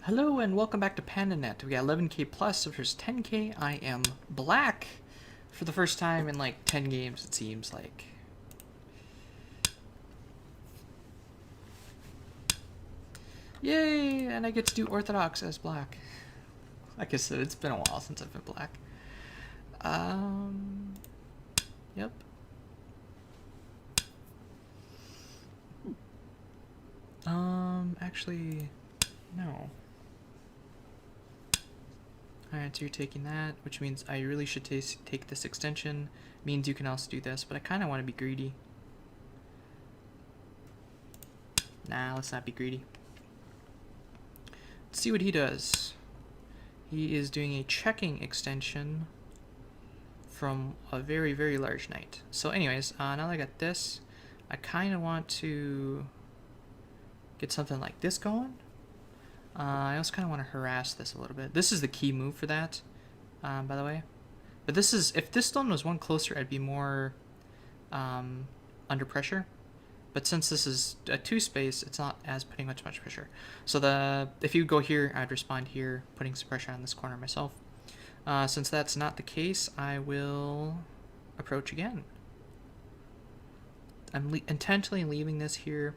Hello and welcome back to Pandanet. We got 11k plus versus 10k. I am black for the first time in like 10 games, it seems like. Yay! And I get to do Orthodox as black. Like I said, it's been a while since I've been black. Yep. Actually, no. Alright, so you're taking that, which means I really should take this extension. Means you can also do this, but I kind of want to be greedy. Nah, let's not be greedy. Let's see what he does. He is doing a checking extension from a very, very large knight. So anyways, now that I got this, I kind of want to get something like this going. I also kind of want to harass this a little bit. This is the key move for that, by the way. But this is, if this stone was one closer, I'd be more under pressure. But since this is a 2 space, it's not as putting much pressure. So if you go here, I'd respond here, putting some pressure on this corner myself. Since that's not the case, I will approach again. I'm intentionally leaving this here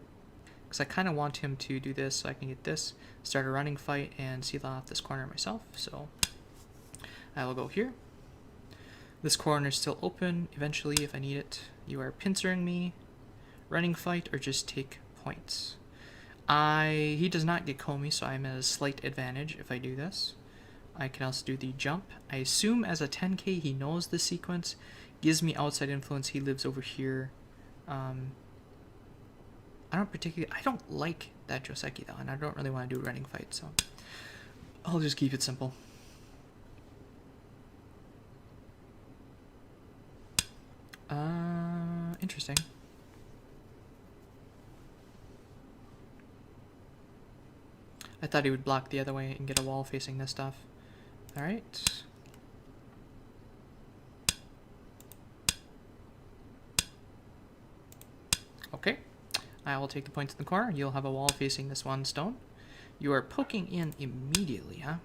because I kind of want him to do this so I can get this, start a running fight, and seal off this corner myself. So I will go here. This corner is still open. Eventually, if I need it, you are pincering me, running fight, or just take points. He does not get Comey, so I'm at a slight advantage if I do this. I can also do the jump. I assume as a 10k he knows the sequence, gives me outside influence. He lives over here. I don't like that seki though, and I don't really want to do a running fight, so I'll just keep it simple. Interesting. I thought he would block the other way and get a wall facing this stuff. Alright. Okay. I will take the points in the corner. You'll have a wall facing this one stone. You are poking in immediately, huh?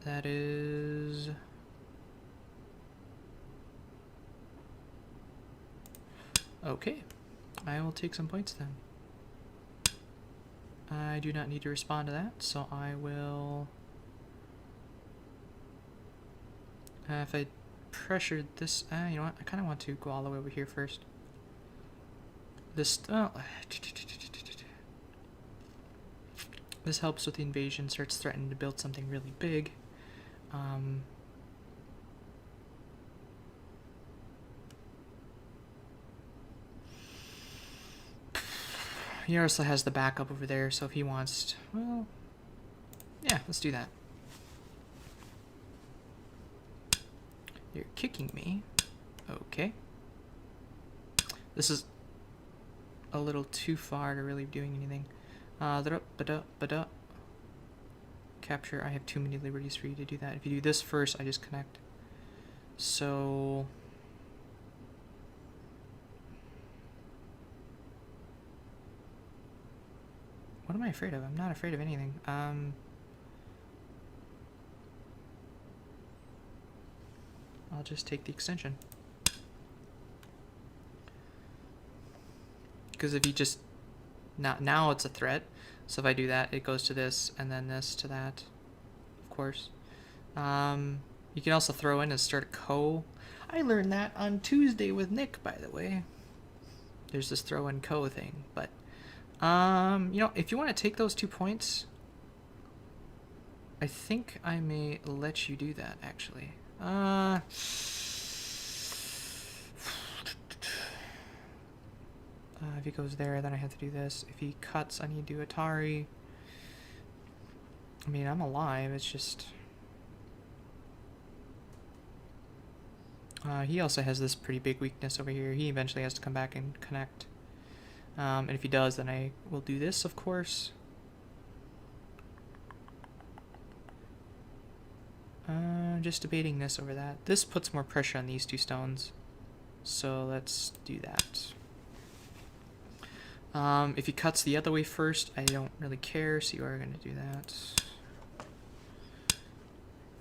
That is... okay. I will take some points then. I do not need to respond to that, so I will... if I pressured this... you know what? I kind of want to go all the way over here first. This... oh. This helps with the invasion, starts threatening to build something really big. He also has the backup over there, so if he wants... well... yeah, let's do that. You're kicking me. Okay. This is a little too far to really be doing anything. Capture. I have too many liberties for you to do that. If you do this first, I just connect. So... what am I afraid of? I'm not afraid of anything. I'll just take the extension. Because if you just... now it's a threat. So if I do that, it goes to this, and then this to that, of course. You can also throw in and start a co. I learned that on Tuesday with Nick, by the way. There's this throw in co thing, but... you know, if you want to take those 2 points, I think I may let you do that, actually. If he goes there, then I have to do this. If he cuts, I need to do Atari. I mean, I'm alive, it's just... he also has this pretty big weakness over here. He eventually has to come back and connect. And if he does, then I will do this, of course. Just debating this over that. This puts more pressure on these 2 stones. So let's do that. If he cuts the other way first, I don't really care, so you are going to do that.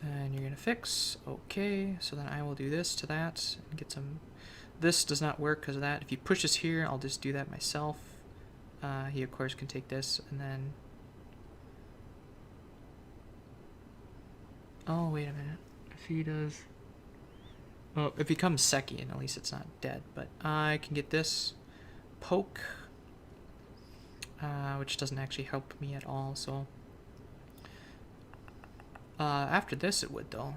And you're going to fix. Okay, so then I will do this to that and get some... This does not work because of that. If he pushes here, I'll just do that myself. He, of course, can take this and then... Oh, wait a minute. If he does... Well, it becomes seki, and at least it's not dead. But I can get this poke, which doesn't actually help me at all, so... after this it would, though.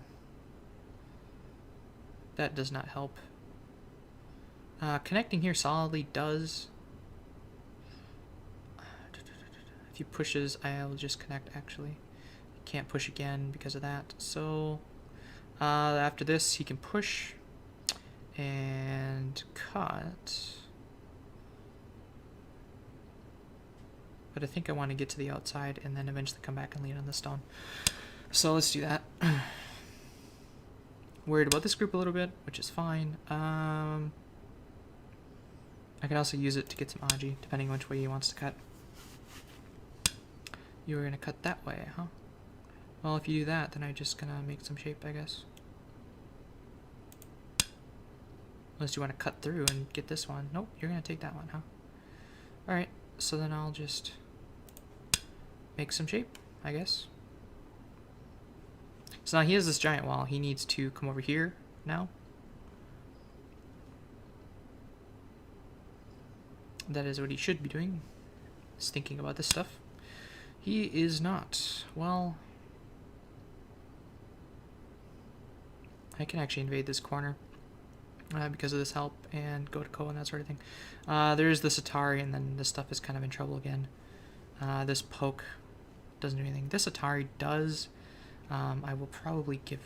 That does not help. Connecting here solidly does. If he pushes, I'll just connect, actually. Can't push again because of that. So, after this, he can push and cut. But I think I want to get to the outside and then eventually come back and lean on the stone. So let's do that. Worried about this group a little bit, which is fine. I can also use it to get some Aji, depending on which way he wants to cut. You were going to cut that way, huh? Well, if you do that, then I'm just going to make some shape, I guess. Unless you want to cut through and get this one. Nope, you're going to take that one, huh? Alright, so then I'll just make some shape, I guess. So now he has this giant wall. He needs to come over here now. That is what he should be doing. Is thinking about this stuff. He is not. Well, I can actually invade this corner because of this help and go to Ko and that sort of thing. There's this Atari, and then this stuff is kind of in trouble again. This poke doesn't do anything. This Atari does. I will probably give,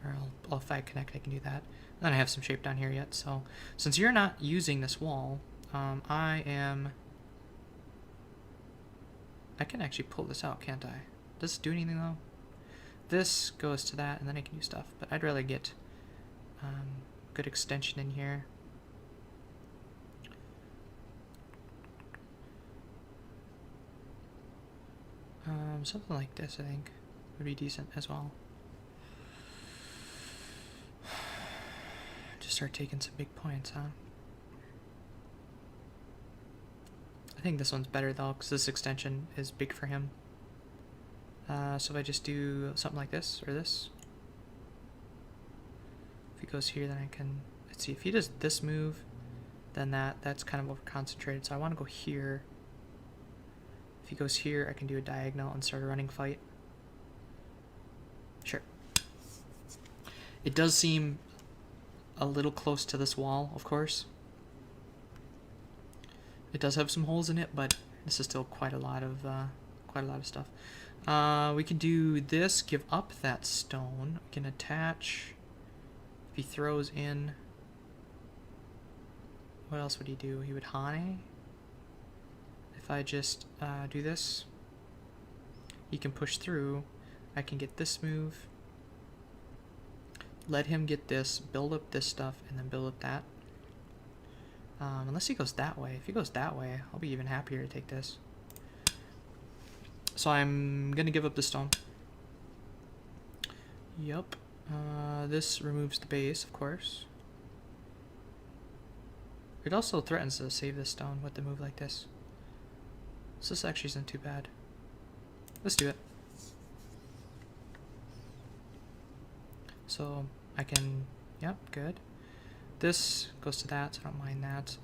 or I'll if I connect, I can do that. And then I have some shape down here yet. So since you're not using this wall, I can actually pull this out, can't I? Does it do anything though? This goes to that, and then I can do stuff. But I'd rather get good extension in here. Something like this, I think, would be decent as well. Just start taking some big points, huh? I think this one's better though, because this extension is big for him. So if I just do something like this, or this. If he goes here, then I can, let's see, if he does this move, then that's kind of over concentrated. So I want to go here. If he goes here, I can do a diagonal and start a running fight. Sure. It does seem a little close to this wall, of course. It does have some holes in it, but this is still quite a lot of stuff. We can do this, give up that stone. We can attach. If he throws in, what else would he do? He would Hane. If I just do this, he can push through. I can get this move. Let him get this, build up this stuff, and then build up that. Unless he goes that way. If he goes that way, I'll be even happier to take this. So I'm going to give up the stone. Yup. This removes the base, of course. It also threatens to save this stone with the move like this. So this actually isn't too bad. Let's do it. So I can, yep, good. This goes to that, so I don't mind that.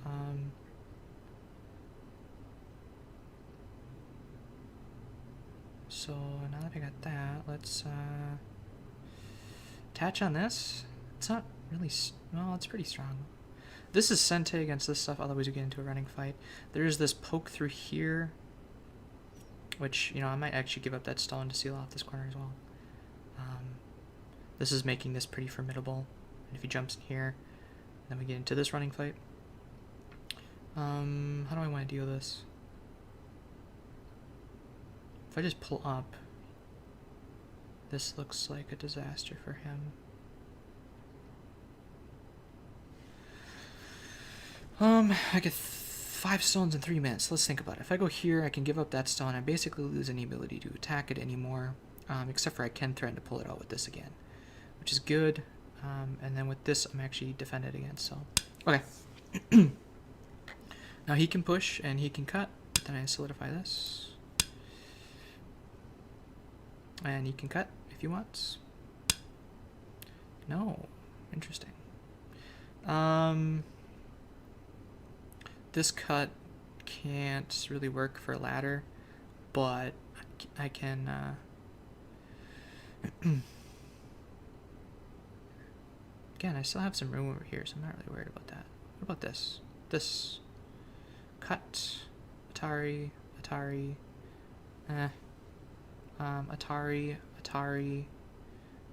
So now that I got that, let's attach on this. It's not really, well, it's pretty strong. This is Sente against this stuff, otherwise we get into a running fight. There's this poke through here, which, you know, I might actually give up that stone to seal off this corner as well. This is making this pretty formidable. And if he jumps in here, then we get into this running fight. How do I want to deal with this? If I just pull up, this looks like a disaster for him. I could 5 stones in 3 minutes. Let's think about it. If I go here, I can give up that stone. I basically lose any ability to attack it anymore. Except for I can threaten to pull it out with this again, which is good. And then with this, I'm actually defended against. So, okay. Now he can push and he can cut. Then I solidify this. And he can cut if he wants. No. Interesting. This cut can't really work for a ladder, but I can again, I still have some room over here, so I'm not really worried about that. What about this? This cut, Atari, Atari,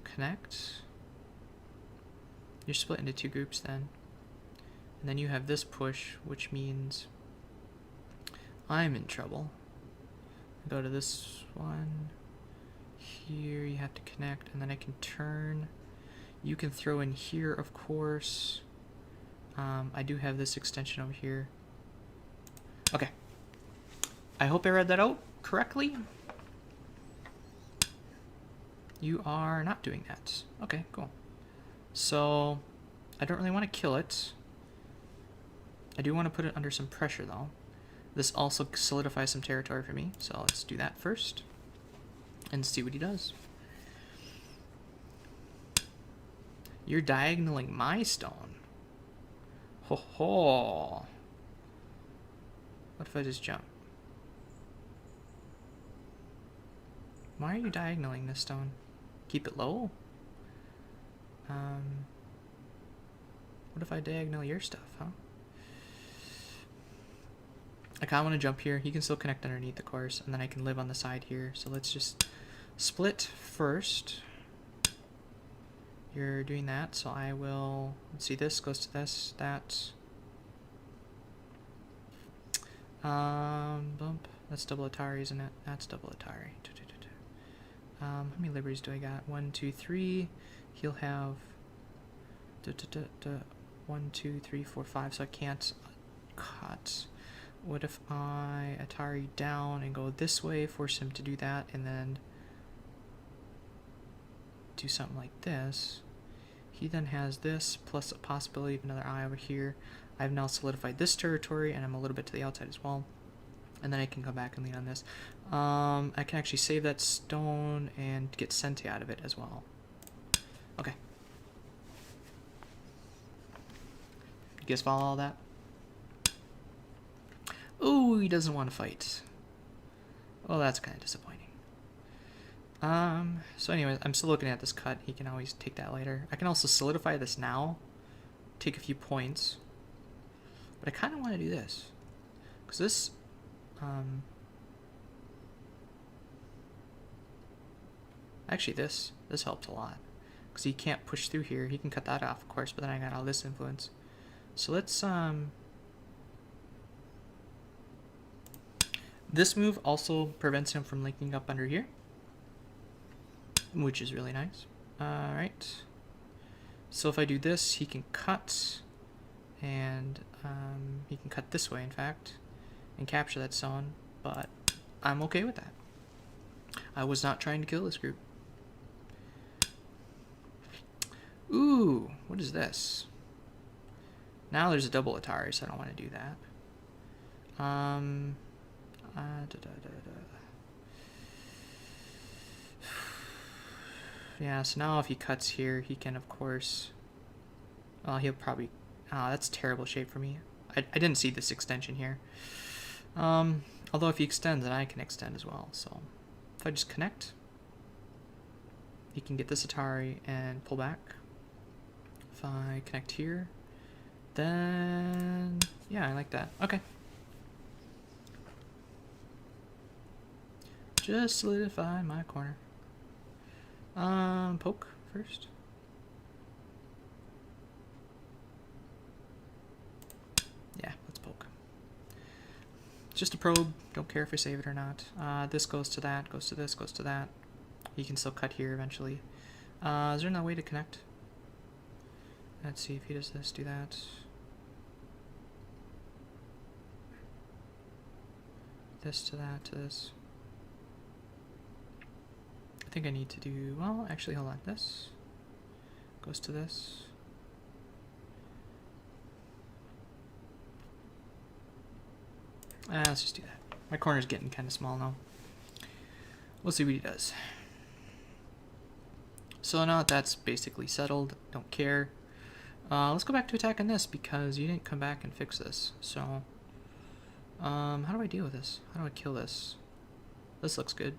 connect. You're split into 2 groups then. And then you have this push, which means I'm in trouble. Go to this one. Here you have to connect, and then I can turn. You can throw in here, of course. I do have this extension over here. Okay. I hope I read that out correctly. You are not doing that. Okay, cool. So, I don't really want to kill it. I do want to put it under some pressure, though. This also solidifies some territory for me, so let's do that first. And see what he does. You're diagonaling my stone. Ho ho. What if I just jump? Why are you diagonaling this stone? Keep it low? What if I diagonal your stuff, huh? I kind of want to jump here. He can still connect underneath, of course, and then I can live on the side here. So let's just split first. You're doing that, so I will... Let's see, this goes to this, that. Bump. That's double Atari, isn't it? That's double Atari. How many liberties do I got? 1, 2, 3. He'll have 1, 2, 3, 4, 5. So I can't cut. What if I Atari down and go this way, force him to do that, and then do something like this? He then has this, plus a possibility of another eye over here. I've now solidified this territory, and I'm a little bit to the outside as well. And then I can come back and lean on this. I can actually save that stone and get Senti out of it as well. Okay. You guys follow all that? Ooh, he doesn't want to fight. Well, that's kind of disappointing. So anyways, I'm still looking at this cut. He can always take that later. I can also solidify this now. Take a few points. But I kind of want to do this. Because this... actually, this helps a lot. Because he can't push through here. He can cut that off, of course, but then I got all this influence. So let's... This move also prevents him from linking up under here, which is really nice. Alright. So if I do this, he can cut, and he can cut this way, in fact, and capture that zone, but I'm okay with that. I was not trying to kill this group. Ooh, what is this? Now there's a double Atari, so I don't want to do that. Yeah, so now if he cuts here, he can, of course... Well, he'll probably... Oh, that's terrible shape for me. I didn't see this extension here. Although if he extends, then I can extend as well. So if I just connect, he can get this Atari and pull back. If I connect here, then... Yeah, I like that. Okay. Just solidify my corner. Poke first. Yeah, let's poke. Just a probe. Don't care if I save it or not. This goes to that, goes to this, goes to that. You can still cut here eventually. Is there another way to connect? Let's see if he does this, do that. this to that to this. I think I need to do, well, actually, hold on. This goes to this. Let's just do that. My corner's getting kind of small now. We'll see what he does. So now that that's basically settled, don't care. Let's go back to attacking this because you didn't come back and fix this. So, how do I deal with this? How do I kill this? This looks good.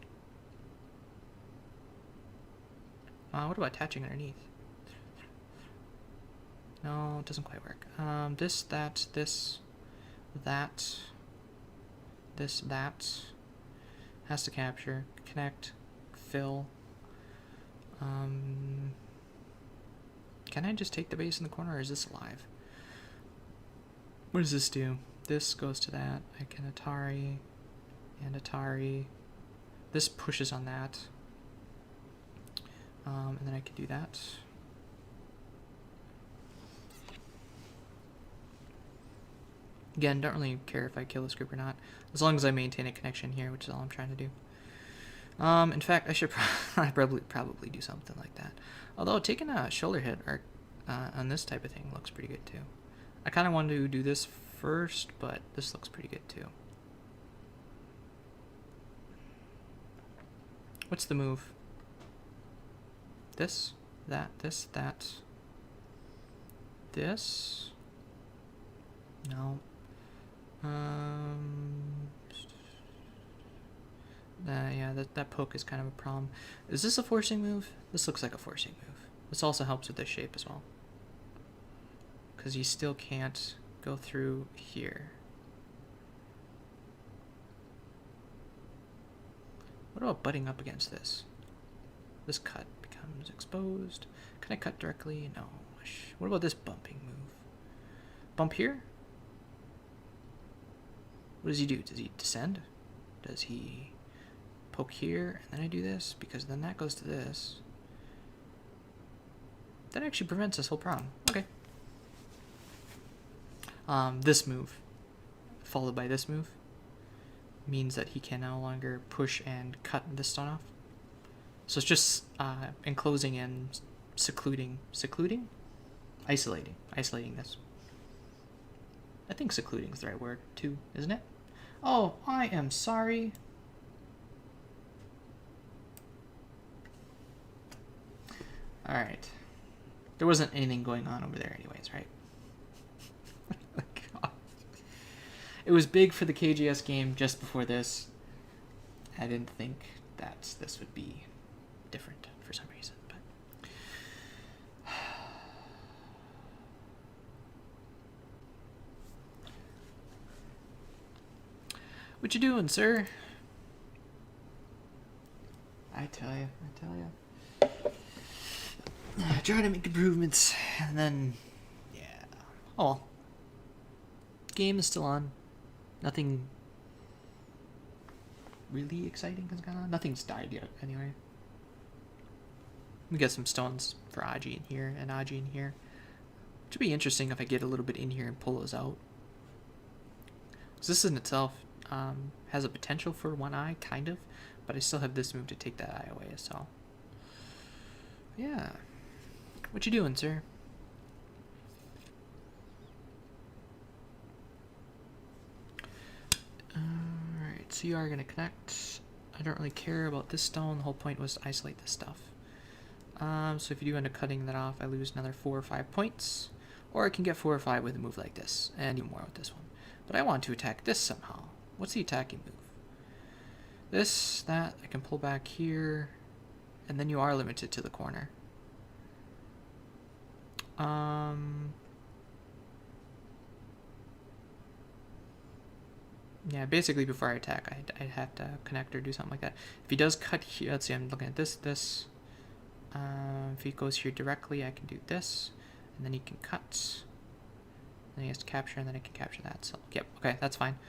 What about attaching underneath? No, it doesn't quite work. This, that, this, that, this, that. Has to capture, connect, fill. Can I just take the base in the corner, or is this alive? What does this do? This goes to that. I can Atari and Atari. This pushes on that. And then I can do that. Again, don't really care if I kill this group or not, as long as I maintain a connection here, which is all I'm trying to do. In fact, I should probably do something like that. Although taking a shoulder hit or on this type of thing looks pretty good too. I kind of wanted to do this first, but this looks pretty good too. What's the move? This, that, this, that, this. No. Yeah, that poke is kind of a problem. Is this a forcing move? This looks like a forcing move. This also helps with this shape as well, because you still can't go through here. What about butting up against this? This cut becomes exposed. Can I cut directly? No. What about this bumping move? Bump here? What does he do? Does he descend? Does he poke here and then I do this? Because then that goes to this. That actually prevents this whole problem. Okay. This move, followed by this move, means that he can no longer push and cut this stone off. So it's just enclosing and isolating this. I think secluding is the right word too, isn't it? Oh, I am sorry. All right. There wasn't anything going on over there anyways, right? God. It was big for the KGS game just before this. I didn't think that this would be different for some reason, but what you doing, sir? I tell you. Trying to make improvements, and then, yeah. Oh well. Game is still on. Nothing really exciting has gone on. Nothing's died yet, anyway. We got some stones for Aji in here, and Aji in here. Which would be interesting if I get a little bit in here and pull those out. Because this in itself has a potential for one eye, kind of. But I still have this move to take that eye away, so. Yeah. What you doing, sir? Alright, so you are going to connect. I don't really care about this stone. The whole point was to isolate this stuff. So if you do end up cutting that off, I lose another 4 or 5 points. Or I can get 4 or 5 with a move like this, and do more with this one. But I want to attack this somehow. What's the attacking move? This, that, I can pull back here, and then you are limited to the corner. Yeah, basically before I attack, I'd have to connect or do something like that. If he does cut here, let's see, I'm looking at this. If he goes here directly, I can do this, and then he can cut. Then he has to capture, and then I can capture that. So, yep, okay, that's fine.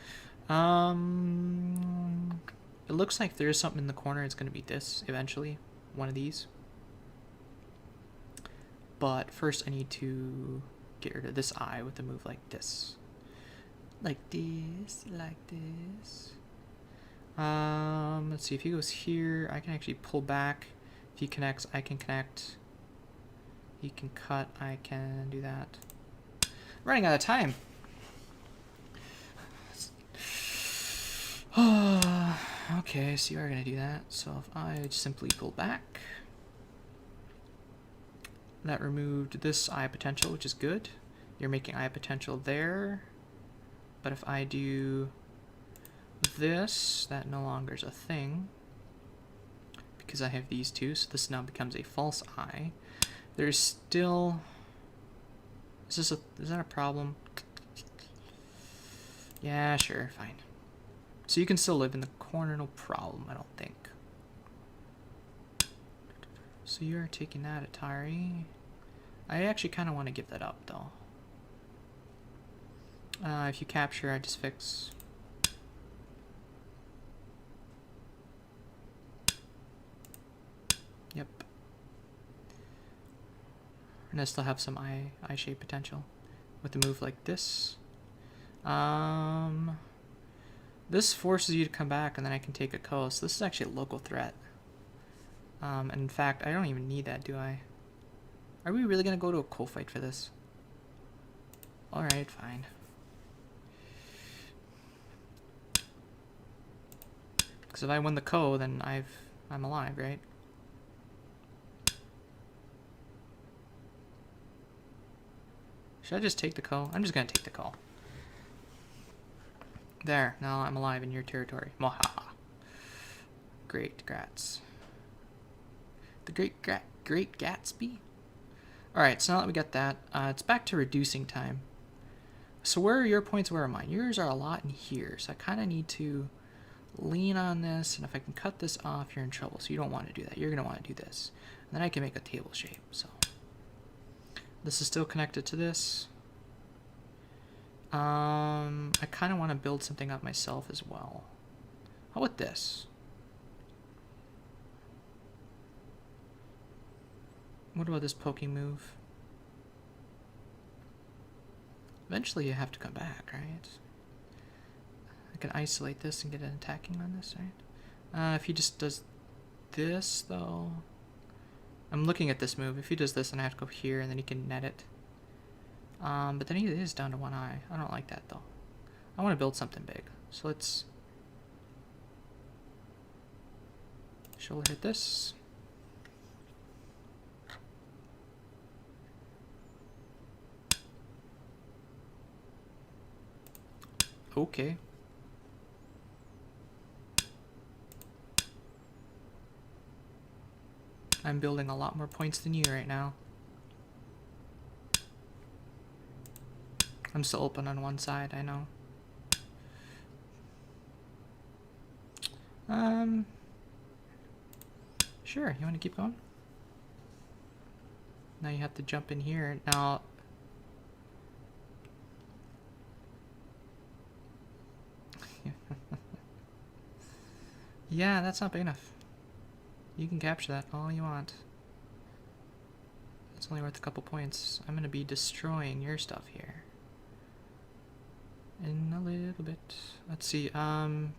It looks like there is something in the corner. It's going to be this eventually, one of these. But first I need to get rid of this eye with a move like this. Like this, like this. Let's see, if he goes here, I can actually pull back. If he connects, I can connect. He can cut, I can do that. Running out of time. Okay, so you are gonna do that. So if I simply pull back, that removed this eye potential, which is good. You're making eye potential there. But if I do this, that no longer is a thing because I have these two, so this now becomes a false eye. There's still, is that a problem? Yeah, sure, fine. So you can still live in the corner, no problem, I don't think. So you're taking that Atari. I actually kind of want to give that up though. If you capture, I just fix. Yep. And I still have some eye shape potential with a move like this. This forces you to come back, and then I can take a coast. This is actually a local threat. And in fact, I don't even need that, do I? Are we really gonna go to a co-fight for this? Alright, fine. Because if I win the co, then I'm alive, right? Should I just take the co? I'm just gonna take the co. There, now I'm alive in your territory. Mwahaha. Great, grats. The Great Gatsby? Alright, so now that we got that, it's back to reducing time. So where are your points, where are mine? Yours are a lot in here, so I kind of need to lean on this, and if I can cut this off, you're in trouble. So you don't want to do that. You're going to want to do this. And then I can make a table shape. So this is still connected to this. I kind of want to build something up myself as well. How about this? What about this poking move? Eventually you have to come back, right? I can isolate this and get an attacking on this, right? If he just does this, though... I'm looking at this move. If he does this, then I have to go here, and then he can net it. But then he is down to one eye. I don't like that, though. I want to build something big. So let's... shoulder hit this. Okay. I'm building a lot more points than you right now. I'm still open on one side, I know. Sure, you want to keep going? Now you have to jump in here. Now, yeah, that's not big enough. You can capture that all you want. It's only worth a couple points. I'm going to be destroying your stuff here. In a little bit. Let's see,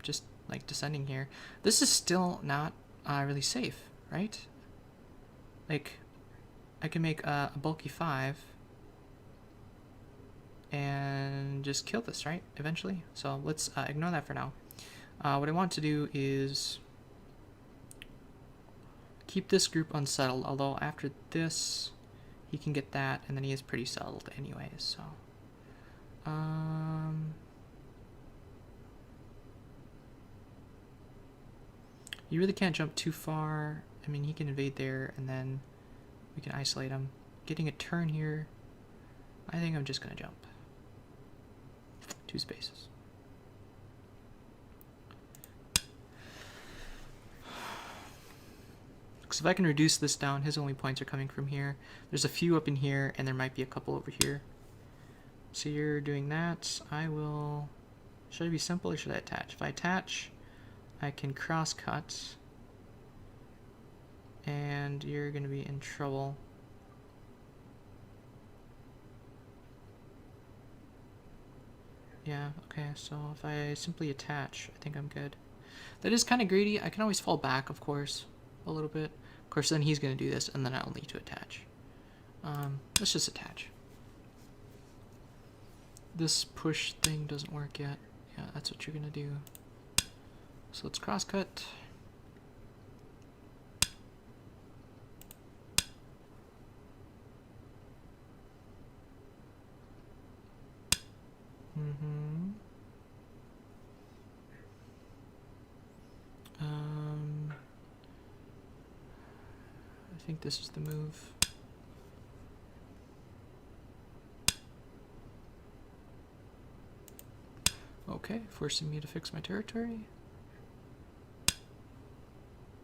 just like descending here. This is still not really safe, right? Like, I can make a bulky 5 and just kill this, right? Eventually. So let's ignore that for now. What I want to do is keep this group unsettled, although after this he can get that, and then he is pretty settled anyways, so you really can't jump too far. I mean, he can invade there, and then we can isolate him. Getting a turn here, I think I'm just gonna jump 2 spaces. Because if I can reduce this down, his only points are coming from here. There's a few up in here, and there might be a couple over here. So you're doing that. I will... should I be simple or should I attach? If I attach, I can cross cut. And you're going to be in trouble. Yeah, okay, so if I simply attach, I think I'm good. That is kind of greedy. I can always fall back, of course, a little bit. Of course, then he's going to do this, and then I'll need to attach. Let's just attach. This push thing doesn't work yet. Yeah, that's what you're going to do. So let's cross-cut. I think this is the move. Okay, forcing me to fix my territory.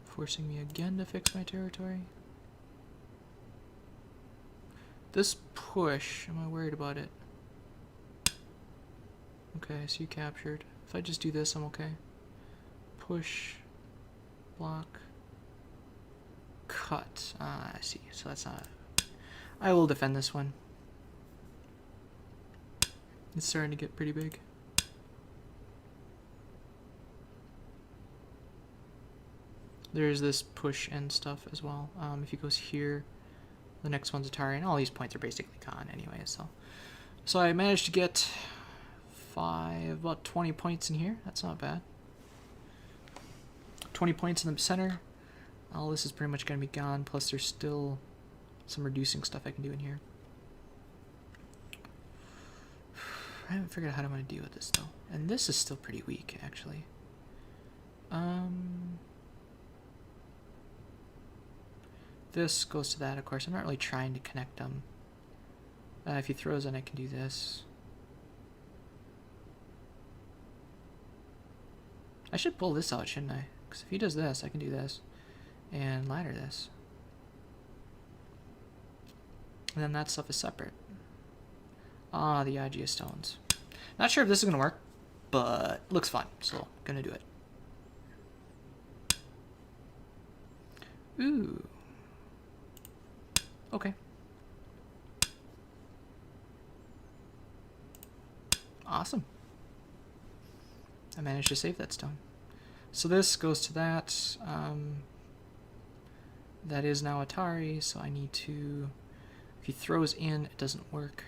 Forcing me again to fix my territory. This push, am I worried about it? Okay, so you captured. If I just do this, I'm okay. Push, block, cut. Ah, I see. So that's not... I will defend this one. It's starting to get pretty big. There's this push and stuff as well. If he goes here, the next one's Atari, and all these points are basically gone anyway. So I managed to get about 20 points in here. That's not bad. 20 points in the center. All this is pretty much going to be gone. Plus, there's still some reducing stuff I can do in here. I haven't figured out how I'm going to deal with this though. And this is still pretty weak, actually. This goes to that, of course. I'm not really trying to connect them. If he throws in, I can do this. I should pull this out, shouldn't I? Because if he does this, I can do this. And ladder this. And then that stuff is separate. Ah, the IGA stones. Not sure if this is going to work, but looks fun, so gonna do it. Ooh. Okay. Awesome. I managed to save that stone. So this goes to that. That is now Atari, so I need to... If he throws in, it doesn't work.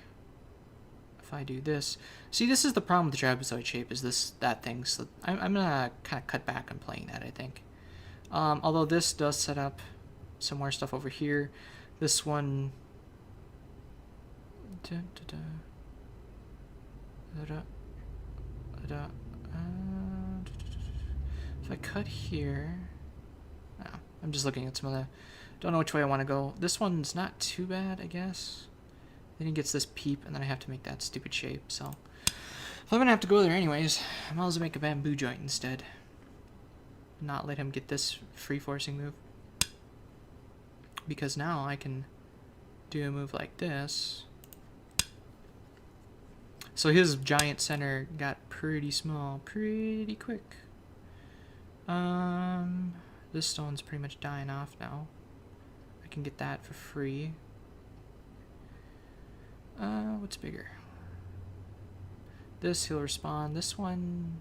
If I do this... See, this is the problem with the trapezoid shape, is that thing. So I'm gonna kind of cut back on playing that, I think. Although this does set up some more stuff over here. This one... If I cut here... Oh, I'm just looking at some of the... Don't know which way I want to go. This one's not too bad, I guess. Then he gets this peep, and then I have to make that stupid shape, so... If I'm gonna have to go there anyways, I might as well make a bamboo joint instead. Not let him get this free forcing move. Because now I can do a move like this. So his giant center got pretty small pretty quick. This stone's pretty much dying off now. I can get that for free. What's bigger? This, he'll respond. This one...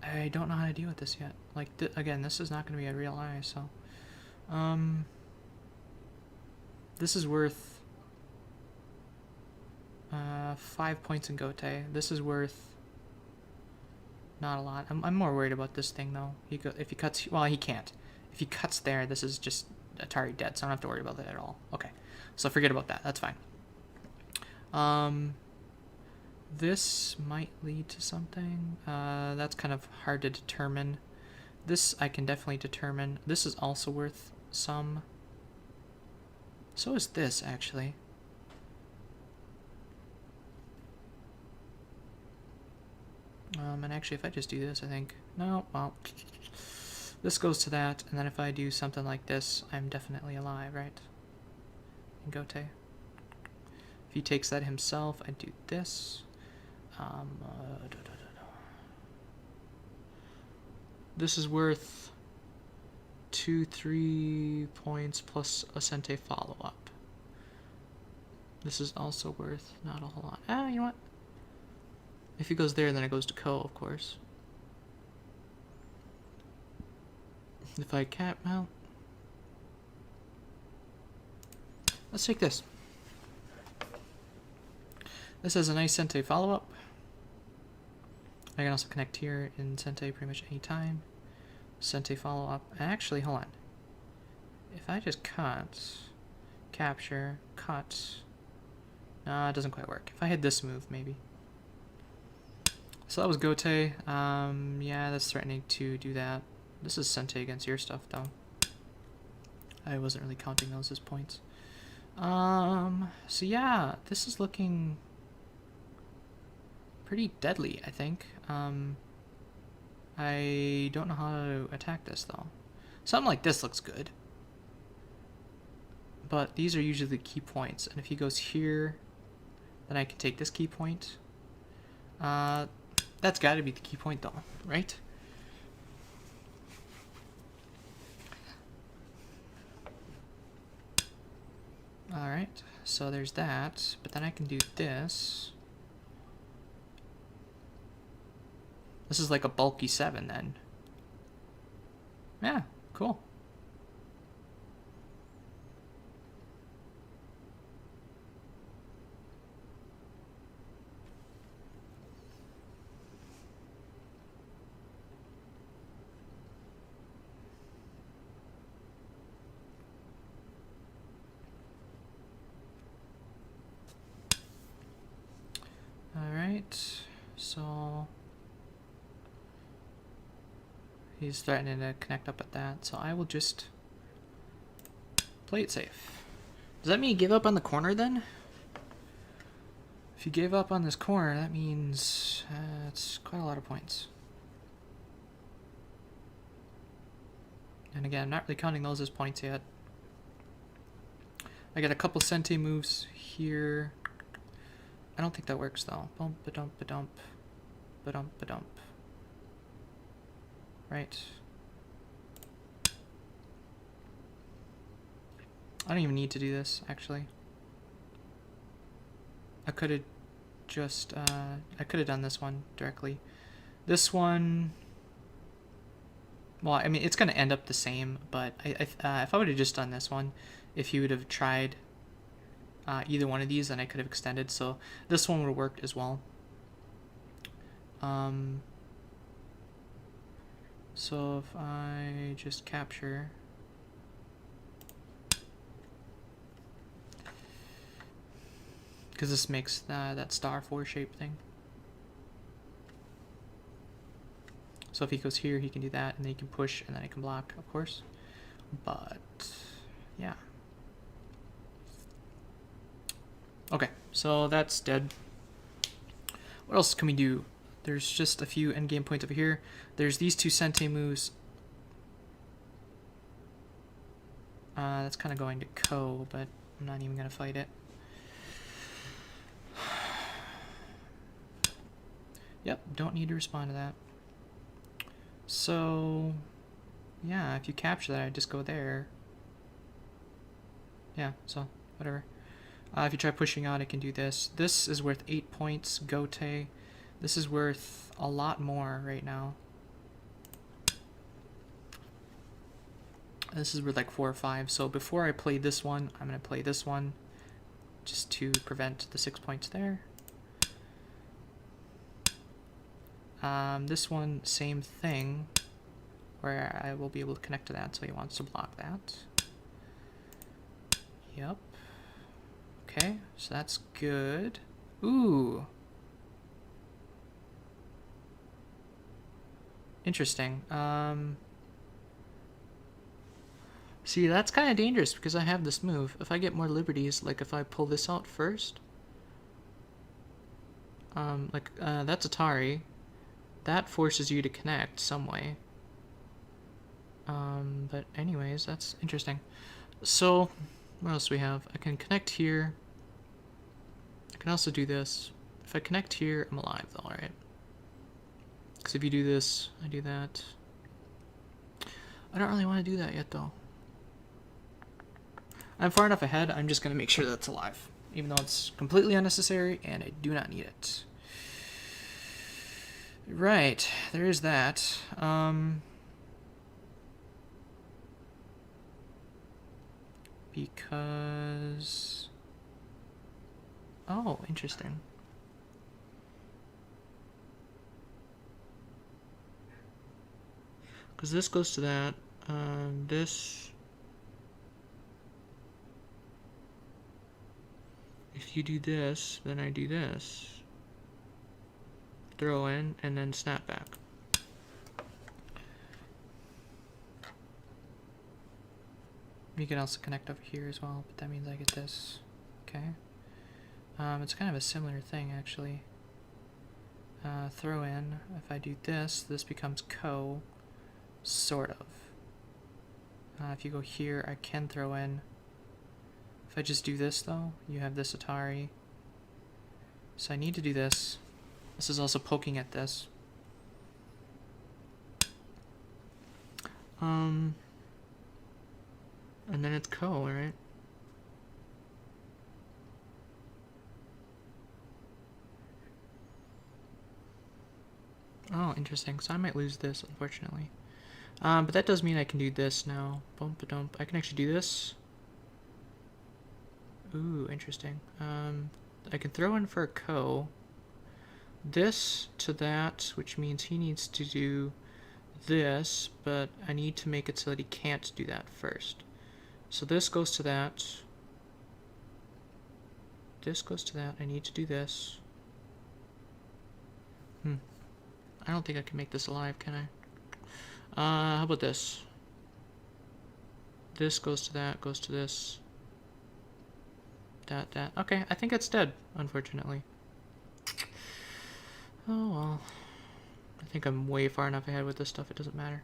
I don't know how to deal with this yet. Like, again, this is not going to be a real eye, so... This is worth... 5 points in Gote. This is worth... Not a lot. I'm more worried about this thing, though. If he cuts... Well, he can't. If he cuts there, this is just Atari dead, so I don't have to worry about that at all. Okay. So forget about that. That's fine. This might lead to something. That's kind of hard to determine. This I can definitely determine. This is also worth some. So is this, actually. And actually, if I just do this, I think... No, well... This goes to that, and then if I do something like this, I'm definitely alive, right? In Gote. If he takes that himself, I do this. This is worth 2, 3 points plus a sente follow-up. This is also worth not a whole lot. Ah, you know what? If he goes there, then it goes to Ko, of course. If I cap, well, let's take this. This has a nice sente follow-up. I can also connect here in sente pretty much any time. Sente follow-up. Actually, hold on. If I just cut, capture, cut. No, it doesn't quite work. If I hit this move, maybe. So that was Gote. Yeah, that's threatening to do that. This is sente against your stuff, though. I wasn't really counting those as points. So yeah, this is looking pretty deadly, I think. I don't know how to attack this, though. Something like this looks good. But these are usually the key points. And if he goes here, then I can take this key point. That's got to be the key point, though, right? Alright, so there's that. But then I can do this. This is like a bulky 7 then. Yeah, cool. Alright, so he's threatening to connect up at that, so I will just play it safe. Does that mean you give up on the corner then? If you gave up on this corner, that means it's quite a lot of points. And again, I'm not really counting those as points yet. I got a couple sente moves here. I don't think that works though. Bump a dump a dump. Ba-dump a dump. Right. I don't even need to do this, actually. I could have just, I could have done this one directly. This one, well, I mean, it's going to end up the same, but if I would have just done this one, if you would have tried either one of these, then I could have extended, so this one would have worked as well. So if I just capture, because this makes that star 4 shape thing. So if he goes here, he can do that, and then he can push, and then I can block, of course. But yeah. Okay, so that's dead. What else can we do? There's just a few endgame points over here. There's these 2 sente moves. That's kind of going to Ko, but I'm not even going to fight it. Yep, don't need to respond to that. So, yeah, if you capture that, I just go there. Yeah, so, whatever. If you try pushing out, I can do this. This is worth 8 points, Gote. This is worth a lot more right now. This is worth like 4 or 5. So before I play this one, I'm going to play this one just to prevent the 6 points there. This one, same thing, where I will be able to connect to that, so he wants to block that. Yep. Okay, so that's good. Ooh. Interesting. See, that's kind of dangerous because I have this move. If I get more liberties, like if I pull this out first, that's Atari. That forces you to connect some way. But anyways, that's interesting. So, what else do we have? I can connect here. I can also do this. If I connect here, I'm alive though, right? Because if you do this, I do that. I don't really want to do that yet, though. I'm far enough ahead, I'm just going to make sure that's alive. Even though it's completely unnecessary, and I do not need it. Right, there is that. Because... Oh, interesting. Because this goes to that. This... If you do this, then I do this. Throw in, and then snap back. You can also connect over here as well, but that means I get this. Okay. It's kind of a similar thing, actually. Throw in. If I do this, this becomes co. Sort of. If you go here, I can throw in. If I just do this, though, you have this Atari. So I need to do this. This is also poking at this. And then it's co, right? Oh, interesting. So I might lose this, unfortunately. But that does mean I can do this now. Bump-a-dump. I can actually do this. Ooh, interesting. I can throw in for a co. This to that, which means he needs to do this, but I need to make it so that he can't do that first. So this goes to that. This goes to that. I need to do this. I don't think I can make this alive, can I? How about this? This goes to that, goes to this. That. Okay, I think it's dead, unfortunately. Oh well. I think I'm way far enough ahead with this stuff, it doesn't matter.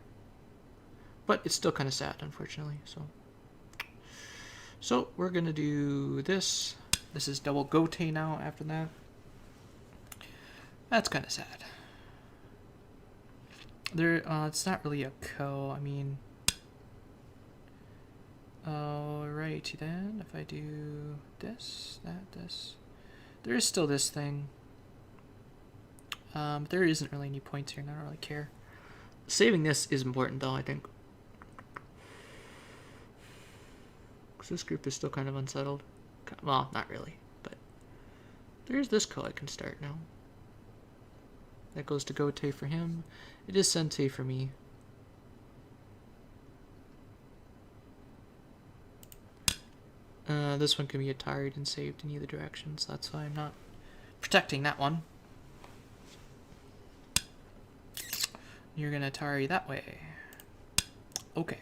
But it's still kind of sad, unfortunately, so we're gonna do this. This is double gote now after that. That's kind of sad. It's not really a co, I mean... Alrighty then, if I do this, this... There is still this thing. There isn't really any points here, and I don't really care. Saving this is important though, I think. Because this group is still kind of unsettled. Well, not really, but... There's this co I can start now. That goes to gote for him. It is sensei for me. This one can be ataried and saved in either direction, so that's why I'm not protecting that one. You're gonna atari that way. Okay.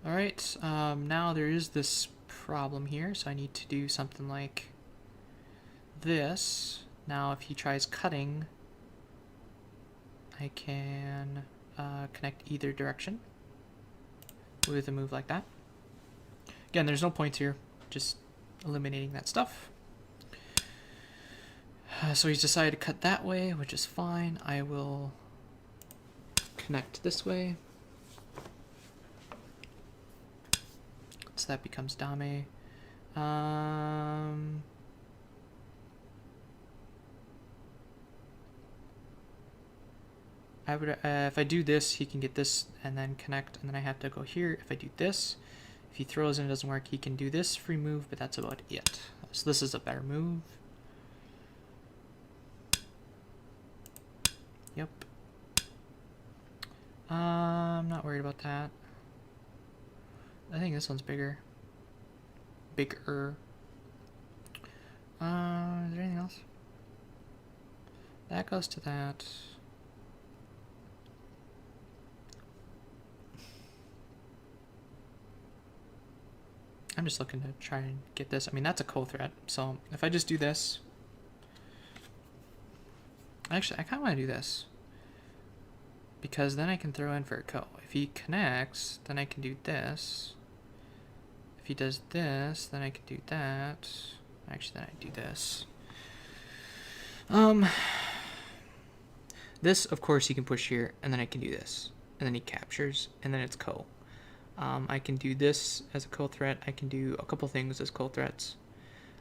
Alright, now there is this problem here, so I need to do something like this. Now if he tries cutting, I can connect either direction with a move like that. Again, there's no points here, just eliminating that stuff. So he's decided to cut that way, which is fine. I will connect this way. So that becomes dame. I would, if I do this, he can get this and then connect, and then I have to go here. If I do this, if he throws and it doesn't work, he can do this free move, but that's about it. So this is a better move. Yep. I'm not worried about that. I think this one's bigger. Bigger. Is there anything else? That goes to that. I'm just looking to try and get this. I mean, that's a co-threat. So if I just do this. Actually, I kind of want to do this. Because then I can throw in for a co. If he connects, then I can do this. If he does this, then I can do that. Actually, then I do this. Um, this, of course, he can push here, and then I can do this. And then he captures, and then it's co. I can do this as a co-threat. I can do a couple things as co-threats.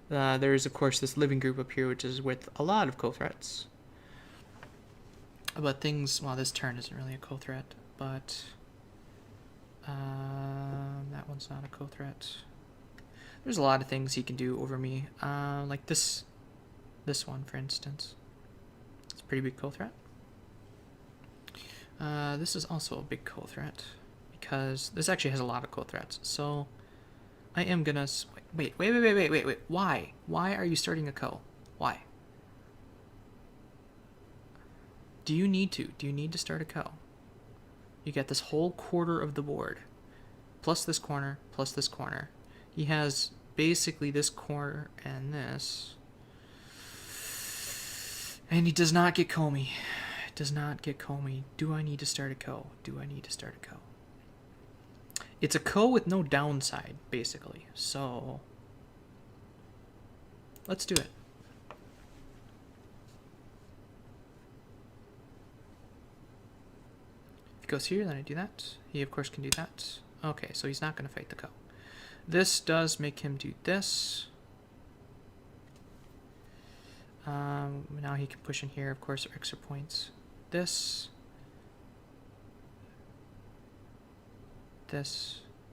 There's, of course, this living group up here, which is with a lot of co-threats. But things, well, this turn isn't really a co-threat, but that one's not a co-threat. There's a lot of things he can do over me, like this one, for instance. It's a pretty big co-threat. This is also a big co-threat, because this actually has a lot of co-threats. So I am gonna wait. Why? Why are you starting a co? Why? Do you need to? Do you need to start a co? You get this whole quarter of the board, plus this corner, plus this corner. He has basically this corner and this. And he does not get Comey. Does not get Comey. Do I need to start a co? Do I need to start a co? It's a co with no downside, basically. So let's do it. If he goes here, then I do that. He, of course, can do that. Okay, so he's not going to fight the co. This does make him do this. Now he can push in here, of course, extra points. This,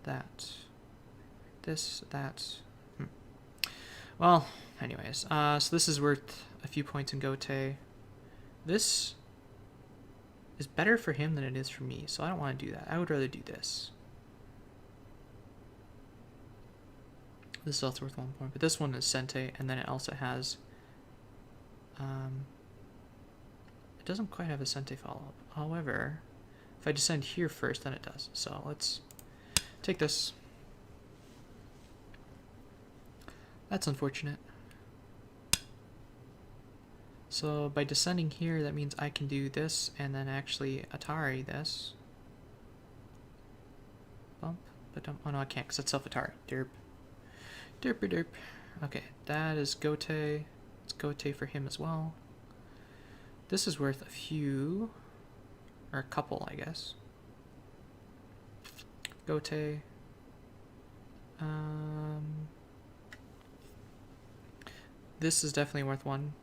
that, this, that. Well, anyways, so this is worth a few points in Gote. This is better for him than it is for me, so I don't want to do that. I would rather do this. This is also worth 1 point, but this one is Sente, and then it also has it doesn't quite have a Sente follow-up. However, if I descend here first, then it does. So let's take this. That's unfortunate. So by descending here, that means I can do this and then actually Atari this. Bump, but don't, oh no, I can't because it's self-atari. Derp. Derp derp. Okay, that is Gote. It's Gote for him as well. This is worth a few, or a couple, I guess. Gote. This is definitely worth one.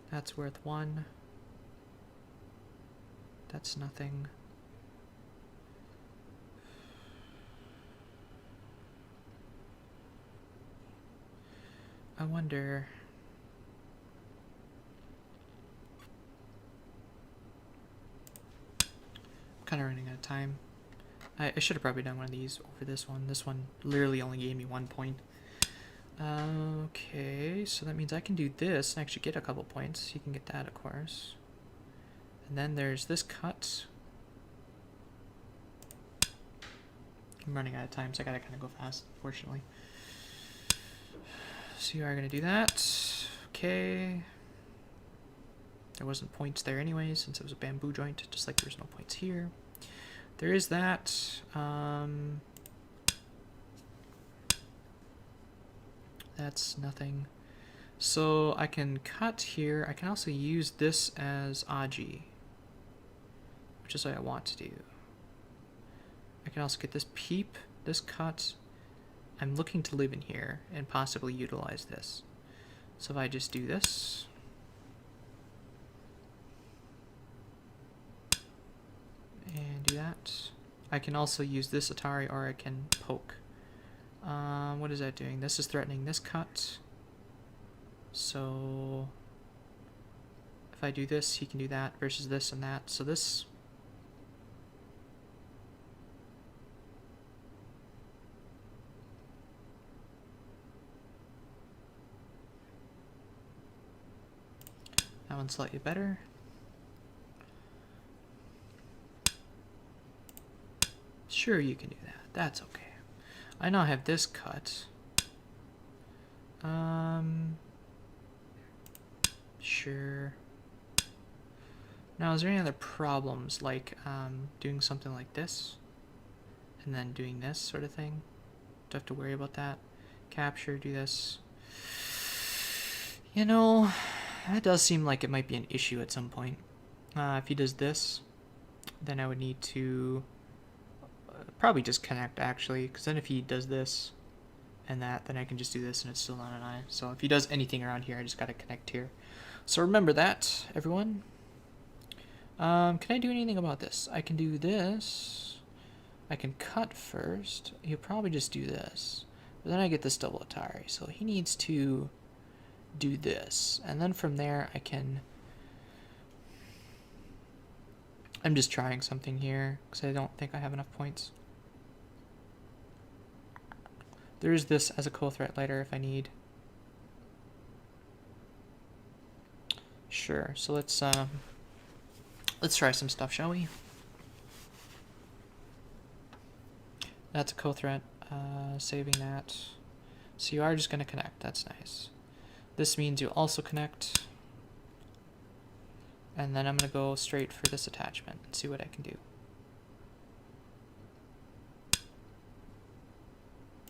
That's worth one. That's nothing. I wonder. I'm kind of running out of time. I should have probably done one of these over this one. This one literally only gave me 1 point. Okay, so that means I can do this and actually get a couple points. You can get that, of course. And then there's this cut. I'm running out of time, so I gotta kind of go fast, unfortunately. So you are going to do that. Okay. There wasn't points there anyways, since it was a bamboo joint, just like there's no points here. There is that. That's nothing. So I can cut here. I can also use this as Aji, which is what I want to do. I can also get this peep, this cut. I'm looking to live in here and possibly utilize this. So if I just do this. And do that. I can also use this Atari or I can poke. What is that doing? This is threatening this cut. So if I do this, he can do that versus this and that. So this. That one's slightly better. Sure, you can do that. That's okay. I now have this cut. Sure. Now, is there any other problems, like doing something like this, and then doing this sort of thing? Do I have to worry about that? capture, do this. You know, that does seem like it might be an issue at some point. If he does this, then I would need to probably just connect, actually, because then if he does this and that, then I can just do this and it's still not an eye. So if he does anything around here, I just got to connect here. So remember that, everyone. Can I do anything about this? I can do this. I can cut first. He'll probably just do this. But then I get this double atari. So he needs to do this. And then from there I can... I'm just trying something here because I don't think I have enough points. There's this as a cool threat lighter if I need. Sure. So let's try some stuff, shall we? That's a cool threat. Saving that. So you are just going to connect. That's nice. This means you also connect. And then I'm going to go straight for this attachment and see what I can do.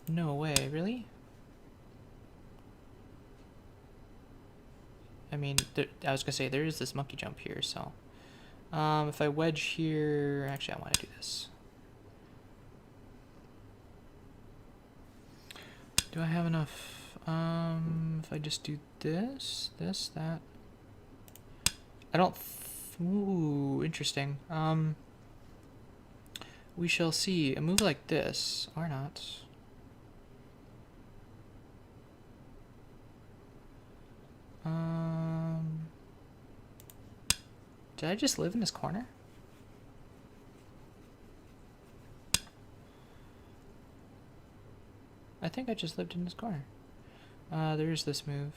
No way, really? I mean, I was going to say, there is this monkey jump here, so... if I wedge here... Actually, I want to do this. Do I have enough? If I just do this, that... I don't... Ooh, interesting. We shall see. A move like this, or not. Did I just live in this corner? I think I just lived in this corner. There's this move.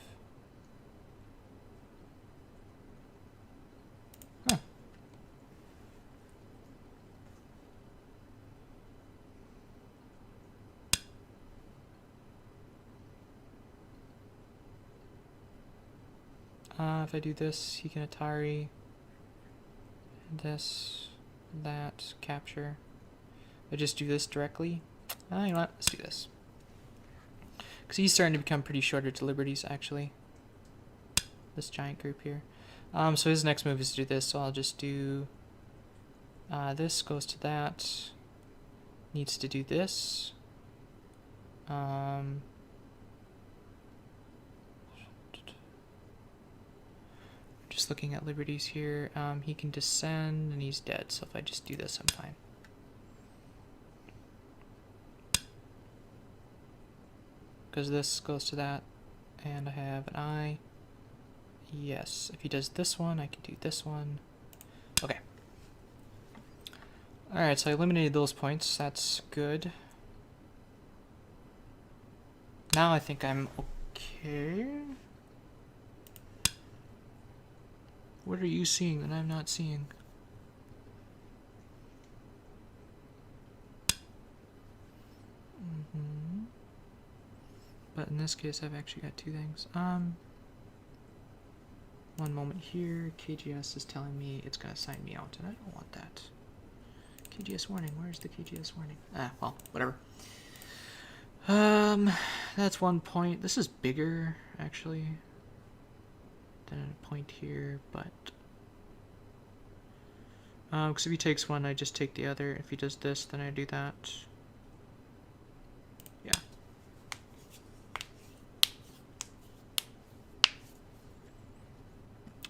Huh. If I do this, he can Atari. This, that, capture. I just do this directly. You know what? Let's do this. Because he's starting to become pretty shorter to liberties, actually. This giant group here. So his next move is to do this, so I'll just do... this goes to that. Needs to do this. Just looking at liberties here. He can descend, and he's dead, so if I just do this, I'm fine. Because this goes to that, and I have an eye. Yes, if he does this one, I can do this one. Okay. Alright, so I eliminated those points. That's good. Now I think I'm okay. What are you seeing that I'm not seeing? But in this case, I've actually got two things. One moment here. KGS is telling me it's going to sign me out, and I don't want that. KGS warning. Where's the KGS warning? Well, whatever. That's 1 point. This is bigger, actually, than a point here, but... because if he takes one, I just take the other. If he does this, then I do that. Yeah.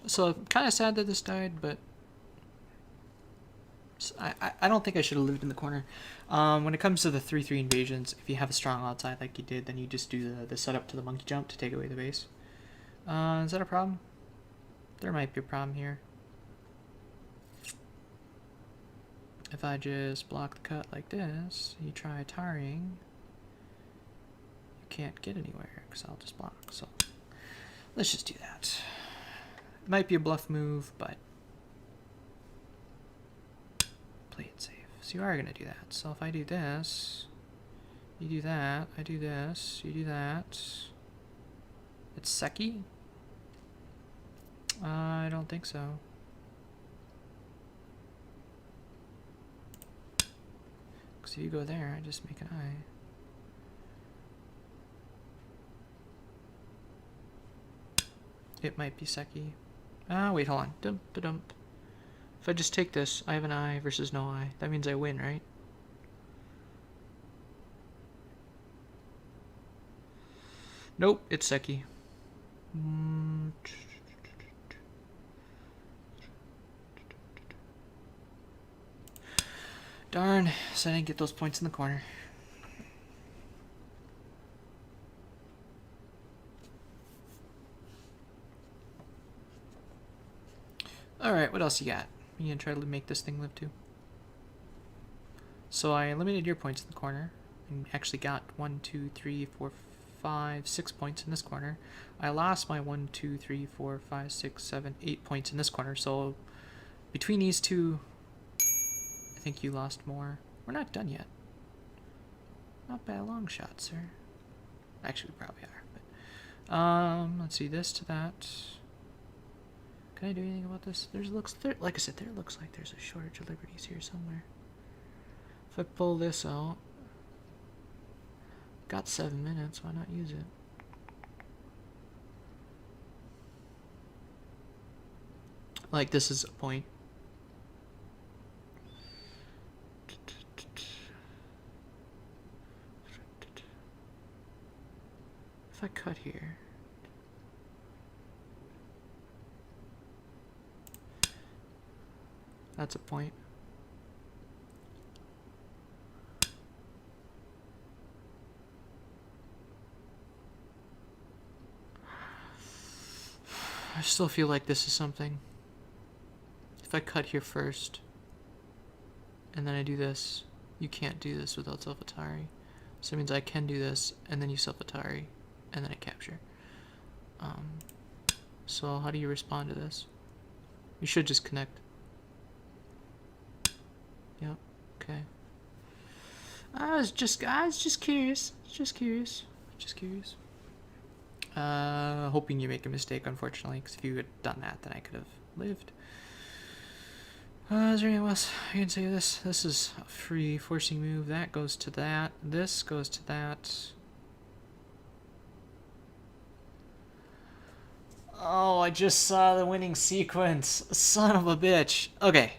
So, kind of sad that this died, but I don't think I should have lived in the corner. When it comes to the 3-3 invasions, if you have a strong outside like you did, then you just do the setup to the monkey jump to take away the base. Is that a problem? There might be a problem here. If I just block the cut like this, you try tarring, you can't get anywhere because I'll just block. So let's just do that. It might be a bluff move, but play it safe. So you are going to do that. So if I do this, you do that, I do this, you do that. It's seki? I don't think so. Because if you go there, I just make an eye. it might be seki. Ah, wait, hold on. Dump, dump. If I just take this, I have an eye versus no eye. That means I win, right? Nope, it's seki. Darn, so I didn't get those points in the corner. Alright, what else you got? You gonna try to make this thing live too? So I eliminated your points in the corner and actually got 1, 2, 3, 4, 5, 6 points in this corner. I lost my 1, 2, 3, 4, 5, 6, 7, 8 points in this corner. So between these two, I think you lost more. We're not done yet. Not by a long shot, sir. Actually, we probably are. But let's see, this to that. Can I do anything about this? Like I said, there looks like there's a shortage of liberties here somewhere. If I pull this out, got 7 minutes, why not use it? Like, this is a point. If I cut here, that's a point. I still feel like this is something. If I cut here first, and then I do this, you can't do this without self-atari. So it means I can do this, and then you self-atari, and then I capture. So how do you respond to this? You should just connect. Yep, okay. I was just curious. Hoping you make a mistake, unfortunately, because if you had done that, then I could have lived. Is there anything else I can say? This is a free forcing move. That goes to that. This goes to that. Oh, I just saw the winning sequence. Son of a bitch. Okay.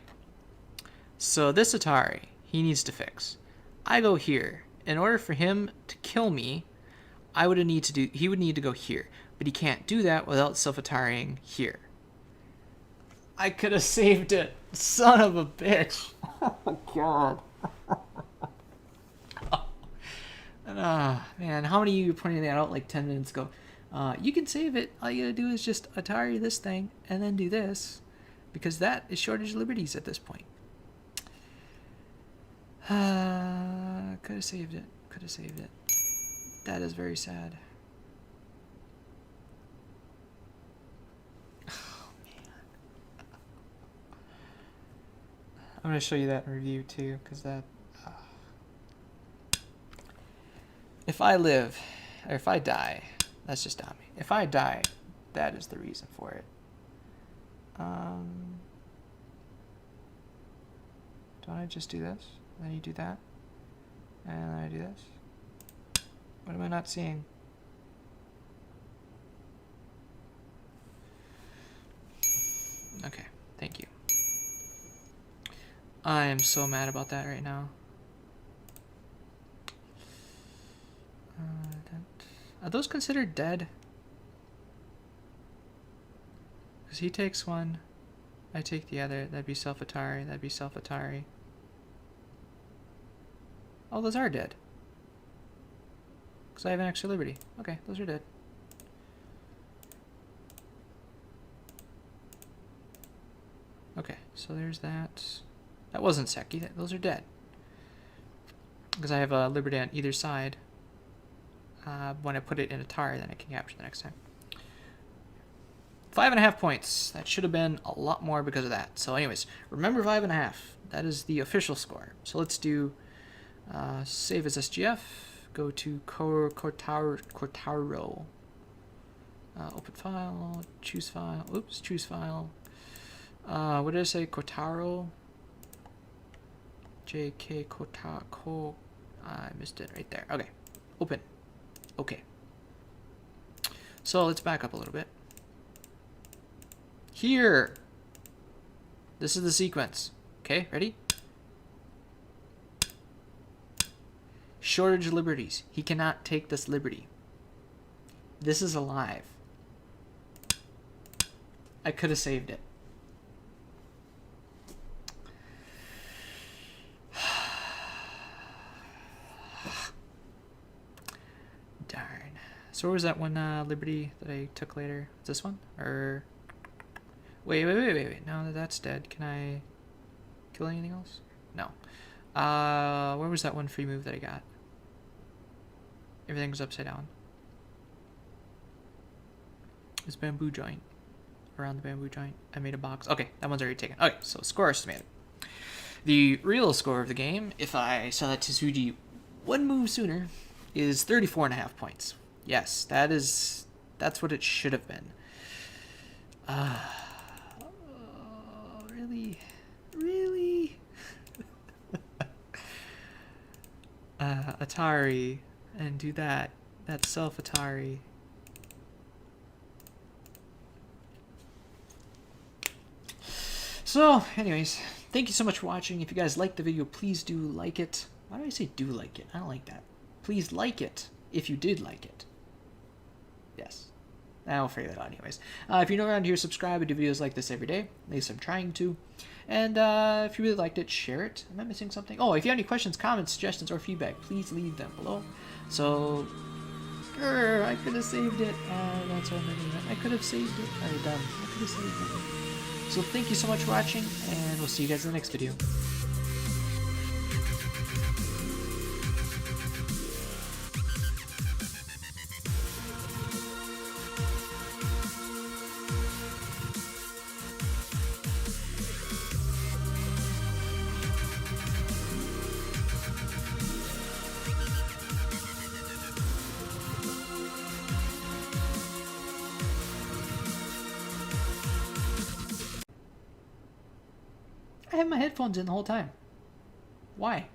So this Atari, he needs to fix. I go here. In order for him to kill me, he would need to go here. But he can't do that without self-atarying here. I could have saved it. Son of a bitch. Oh, God. Man, how many of you were pointing that out like 10 minutes ago? You can save it. All you gotta do is just Atari this thing and then do this. Because that is shortage of liberties at this point. Could have saved it. That is very sad. Oh, man. I'm going to show you that in review too, because that... If I live, or if I die, that's just on me. If I die, that is the reason for it. Don't I just do this? Then you do that. And then I do this. What am I not seeing? Okay, thank you. I am so mad about that right now. Are those considered dead? Because he takes one, I take the other. That'd be self-atari. That'd be self-atari. Oh, those are dead. Because I have an extra liberty. Okay, those are dead. Okay, so there's that. That wasn't seki. Those are dead. Because I have a liberty on either side. When I put it in Atari, then I can capture the next time. 5.5 points. That should have been a lot more because of that. So anyways, remember 5.5. That is the official score. So let's do save as SGF. Go to Cortaro. Open file. Choose file. Oops, choose file. What did I say? Cortaro. JK Kotako. I missed it right there. Okay. Open. Okay. So let's back up a little bit. Here. This is the sequence. Okay, ready? Shortage of liberties. He cannot take this liberty. This is alive. I could have saved it. Darn. So where was that one liberty that I took later? Is this one? Or... Wait. No, that's dead. Can I kill anything else? No. Where was that one free move that I got? Everything was upside down. This bamboo joint. Around the bamboo joint. I made a box. Okay, that one's already taken. Okay, so score estimated. The real score of the game, if I saw that Tsuji one move sooner, is 34.5 points. Yes, that's what it should have been. Really? Atari, and do that. That's self-atari. So, anyways, thank you so much for watching. If you guys liked the video, please do like it. Why do I say do like it? I don't like that. Please like it if you did like it. Yes. I'll figure that out anyways. If you're new around here, subscribe. I do videos like this every day. At least I'm trying to. And if you really liked it, share it. Am I missing something? Oh, if you have any questions, comments, suggestions, or feedback, please leave them below. So, I could have saved it. That's what I'm doing. I could have saved it. Alright, done. I could have saved it. So thank you so much for watching, and we'll see you guys in the next video. I have my headphones in the whole time. Why?